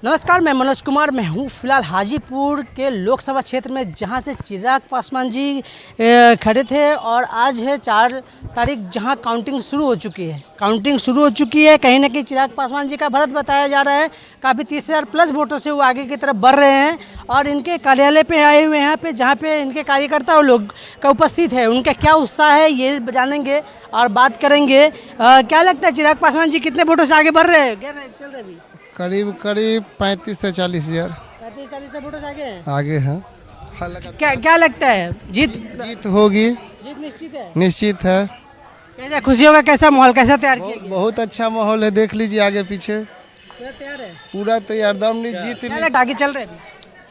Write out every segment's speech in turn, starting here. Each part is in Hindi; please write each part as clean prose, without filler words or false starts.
नमस्कार, मैं मनोज कुमार। मैं हूँ फिलहाल हाजीपुर के लोकसभा क्षेत्र में, जहाँ से चिराग पासवान जी खड़े थे और आज है 4 तारीख, जहाँ काउंटिंग शुरू हो चुकी है। कहीं ना कहीं चिराग पासवान जी का बढ़त बताया जा रहा है। काफ़ी 30,000 प्लस वोटों से वो आगे की तरफ बढ़ रहे हैं और इनके कार्यालय पे आए हुए हैं, यहाँ पे जहाँ पे इनके कार्यकर्ता और लोग का उपस्थित है। उनका क्या उत्साह है ये जानेंगे और बात करेंगे। क्या लगता है चिराग पासवान जी कितने वोटों से आगे बढ़ रहे हैं? चल रहे अभी करीब 35 से 40 हज़ार 35-40 वोटों से आगे हैं। क्या लगता है जीत होगी, जीत निश्चित है? निश्चित है। कैसा खुशी होगा? कैसा माहौल कैसा तैयार किया गया? बहुत अच्छा माहौल है, देख लीजिए आगे पीछे पूरा तैयार है? पूरा तैयार, दम नहीं जीत क्या नहीं। लगता है आगे चल रहे हैं?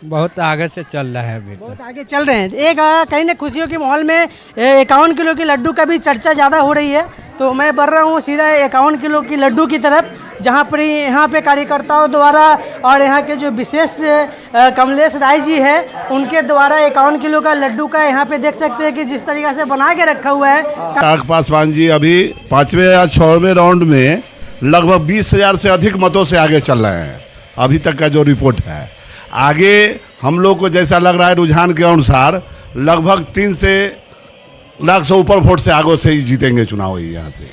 बहुत आगे से चल रहा है अभी तो। बहुत आगे चल रहे हैं। एक कहीं ना खुशियों के माहौल में 51 किलो की लड्डू का भी चर्चा ज़्यादा हो रही है, तो मैं बढ़ रहा हूँ सीधा 51 किलो की लड्डू की तरफ, जहाँ पर यहाँ पे कार्यकर्ताओं द्वारा और यहाँ के जो विशेष कमलेश राय जी है उनके द्वारा 51 किलो का लड्डू का यहाँ पे देख सकते हैं कि जिस तरीक़े से बना के रखा हुआ है। चिराग पासवान जी अभी 5वें या 6वें राउंड में लगभग 20,000 से अधिक मतों से आगे चल रहे हैं। अभी तक का जो रिपोर्ट है, आगे हम लोग को जैसा लग रहा है रुझान के अनुसार लगभग 3 लाख से ऊपर वोट से आगे से ही जीतेंगे चुनाव ही यहाँ से।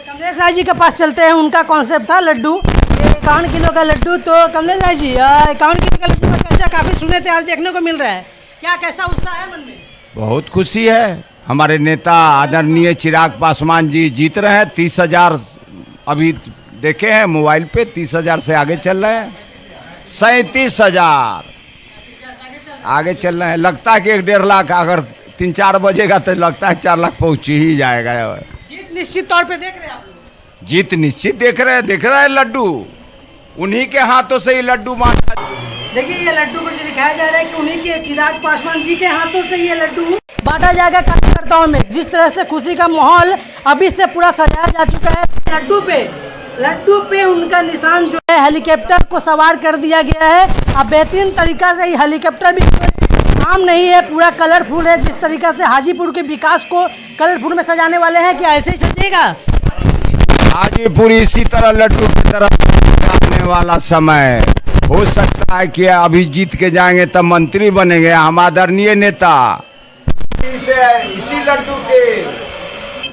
कमलेश राय जी के पास चलते हैं। उनका कॉन्सेप्ट था लड्डू, 51 किलो का लड्डू। तो कमलेश राय जी 51 किलो का लड्डू का चर्चा काफ़ी सुने थे, आज देखने को मिल रहा है। क्या कैसा उत्साह है मन में? बहुत खुशी है। हमारे नेता आदरणीय चिराग पासवान जी जीत रहे हैं। 30,000 अभी देखे हैं मोबाइल पे, 30,000 से आगे चल रहे हैं। 37,000 आगे चल रहे हैं। लगता है कि 1.5 लाख अगर 3-4 बजेगा तो लगता है 4 लाख पहुँच ही जाएगा। जीत निश्चित तौर पे देख रहे हैं आप लोग? जीत निश्चित देख रहे हैं। लड्डू उन्हीं के हाथों से ही लड्डू मांगा। देखिए ये लड्डू को जो दिखाया जा रहा है कि उन्हीं के चिराग पासवान जी के हाथों से ये लड्डू बांटा जाएगा कार्यकर्ताओं में। जिस तरह से खुशी का माहौल अभी से पूरा सजाया जा चुका है, लड्डू पे उनका निशान जो है हेलीकॉप्टर को सवार कर दिया गया है। अब बेहतरीन तरीका से ये हेलीकॉप्टर भी आम नहीं है, पूरा कलरफुल है। जिस तरीका से हाजीपुर के विकास को कलरफुल में सजाने वाले हैं, क्या ऐसे ही सजेगा हाजीपुर इसी तरह लड्डू की तरह आने वाला समय हो सकता है कि अभी जीत के जाएंगे तब मंत्री बनेंगे हम आदरणीय नेता। इसी लड्डू के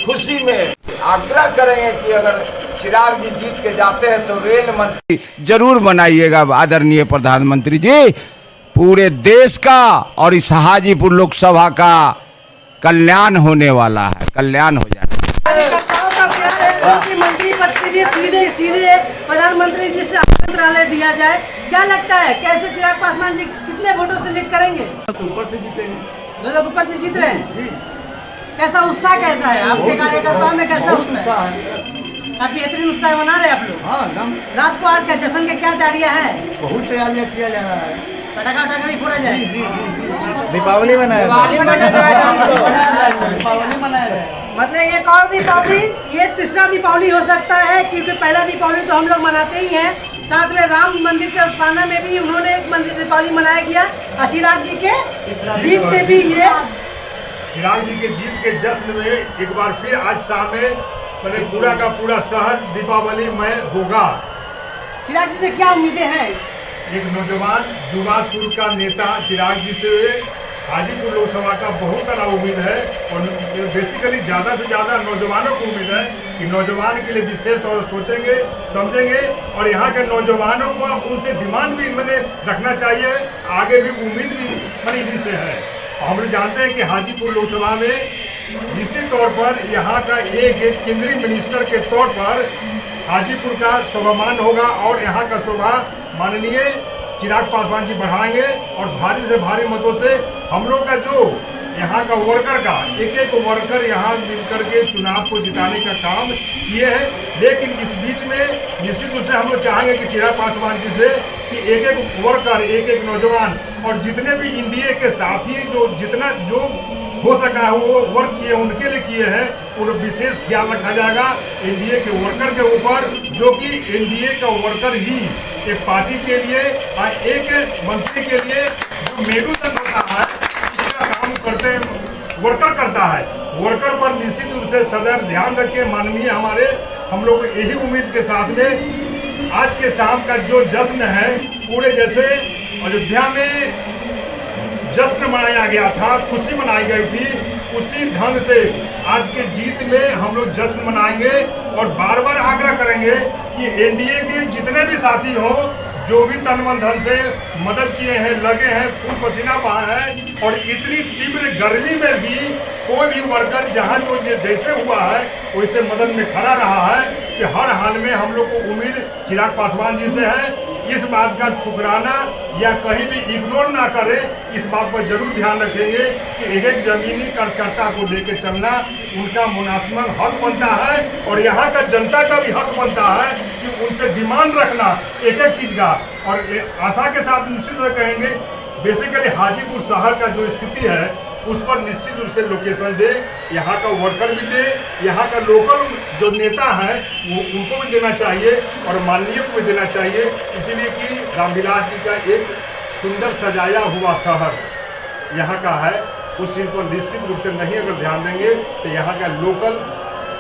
खुशी में आग्रह करेंगे कि अगर चिराग जी जीत के जाते हैं तो रेल मंत्री जरूर बनाइएगा आदरणीय प्रधानमंत्री जी। पूरे देश का और इस हाजीपुर लोकसभा का कल्याण होने वाला है, कल्याण हो जाएगा। मंत्री पद के लिए सीधे प्रधानमंत्री जी से मंत्रालय दिया जाए। क्या लगता है कैसे चिराग पासवान जी कितने वोटों से लीड करेंगे? ऊपर से जीतेंगे। 2 लोग ऊपर से जीत रहे हैं। कैसा उत्साह कैसा है आपके कार्यकर्ताओं में? कैसा उत्साह है? काफी बेहतरीन उत्साह मना रहे हैं आप लोग? हाँ, रात को आज क्या जश्न के क्या तैयारियां हैं? बहुत तैयारियाँ किया जा रहा है। पटाखा भी फोड़ा जाए? दीपावली मनाया मतलब एक और दीपावली, ये तीसरा दीपावली हो सकता है, क्योंकि पहला दीपावली तो हम लोग मनाते ही हैं। साथ में राम मंदिर के पाना में भी उन्होंने एक मंदिर दीपावली मनाया गया। चिराग जी के जीत में भी ये चिराग जी के जीत के जश्न में एक बार फिर आज शाम में मैंने पूरा का पूरा शहर दीपावलीमय होगा। चिराग जी से क्या उम्मीदें हैं? एक नौजवान जुगापुर का नेता चिराग जी से हाजीपुर लोकसभा का बहुत सारा उम्मीद है और बेसिकली ज़्यादा से ज़्यादा नौजवानों को उम्मीद है कि नौजवान के लिए विशेष तौर पर सोचेंगे, समझेंगे और यहाँ के नौजवानों को उनसे डिमांड भी मैंने रखना चाहिए। आगे भी उम्मीद भी मैंने इन्हीं से है। हम लोग जानते हैं कि हाजीपुर लोकसभा में निश्चित तौर पर यहाँ का एक केंद्रीय मिनिस्टर के तौर पर हाजीपुर का स्वाभिमान होगा और यहाँ का शोभा माननीय चिराग पासवान जी बढ़ाएंगे और भारी से भारी मतों से हम लोग का जो यहाँ का वर्कर का एक वर्कर यहाँ मिलकर के चुनाव को जिताने का काम किए हैं। लेकिन इस बीच में निश्चित रूप से हम लोग चाहेंगे कि चिराग पासवान जी से कि एक वर्कर, एक नौजवान और जितने भी एनडीए के साथी जो हो सका है वो वर्क किए, उनके लिए किए हैं, उन विशेष ख्याल रखा जाएगा एनडीए के वर्कर के ऊपर, जो कि एनडीए का वर्कर ही एक पार्टी के लिए और एक मंत्री के लिए जो मेरुदंड होता है, इसका काम करते वर्कर करता है। वर्कर पर निश्चित रूप से सदैव ध्यान रखें माननीय हमारे। हम लोग यही उम्मीद के साथ में आज के शाम का जो जश्न है, पूरे जैसे अयोध्या में जश्न मनाया गया था, खुशी मनाई गई थी, उसी ढंग से आज के जीत में हम लोग जश्न मनाएंगे और बार बार आग्रह करेंगे कि एनडीए के जितने भी साथी हों, जो भी तन मन धन से मदद किए हैं, लगे हैं, खून पसीना बहा है, और इतनी तीव्र गर्मी में भी कोई भी वर्कर जहां जो जैसे हुआ है वैसे मदद में खड़ा रहा है कि हर हाल में हम लोग को उम्मीद चिराग पासवान जी से है। इस बात का ठुकराना या कहीं भी इग्नोर ना करें, इस बात पर जरूर ध्यान रखेंगे कि एक एक जमीनी कर्जकर्ता को लेकर चलना उनका मुनासिबन हक बनता है और यहाँ का जनता का भी हक बनता है कि उनसे डिमांड रखना एक एक चीज़ का। और आशा के साथ निश्चित रूप से कहेंगे, बेसिकली हाजीपुर शहर का जो स्थिति है उस पर निश्चित रूप से लोकेशन दे, यहाँ का वर्कर भी दे, यहाँ का लोकल जो नेता है वो उनको भी देना चाहिए और माननीय को भी देना चाहिए, इसीलिए कि रामविलास जी का एक सुंदर सजाया हुआ शहर यहाँ का है। उस चीज़ पर निश्चित रूप से नहीं अगर ध्यान देंगे तो यहाँ का लोकल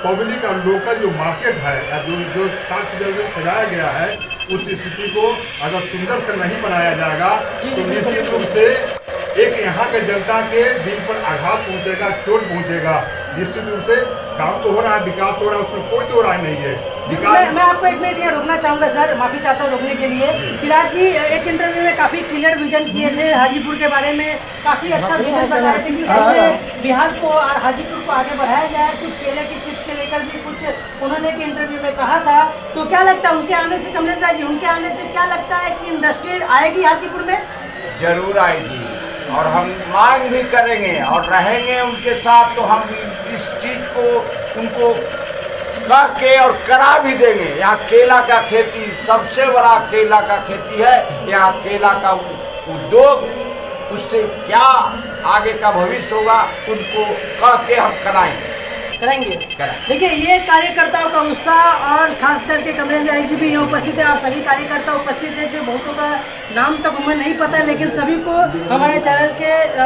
पब्लिक और लोकल जो मार्केट है या जो साफ सजाया गया है उस स्थिति को अगर सुंदर से नहीं बनाया जाएगा तो निश्चित रूप से एक यहाँ के जनता के दिल पर आघात पहुंचेगा, चोट पहुंचेगा। निश्चित रूप से काम तो हो रहा है, विकास हो रहा है, उसमें कोई तो राय नहीं है। विकास मैं आपको एक मिनट यहाँ रोकना चाहूंगा सर, माफी चाहता हूँ रोकने के लिए। चिराग जी एक इंटरव्यू में काफी क्लियर विजन किए थे हाजीपुर के बारे में, काफी अच्छा विजन बताए थे कि कैसे बिहार को और हाजीपुर को आगे बढ़ाया जाए। कुछ केले की चिप्स के लेकर भी कुछ उन्होंने एक इंटरव्यू में कहा था। तो क्या लगता है उनके आने से, कमलेश राय जी, उनके आने से क्या लगता है कि इंडस्ट्री आएगी हाजीपुर में? जरूर आएगी और हम मांग भी करेंगे और रहेंगे उनके साथ। तो हम इस चीज़ को उनको कह के और करा भी देंगे। यहाँ केला का खेती सबसे बड़ा केला का खेती है, यहाँ केला का उद्योग, उससे क्या आगे का भविष्य होगा उनको कह के हम कराएंगे। देखिए ये कार्यकर्ताओं का उत्साह और खास करके कमलेश राय जी भी यहाँ उपस्थित है और सभी कार्यकर्ता उपस्थित है, जो बहुतों का नाम तक उन्हें नहीं पता, लेकिन सभी को हमारे चैनल के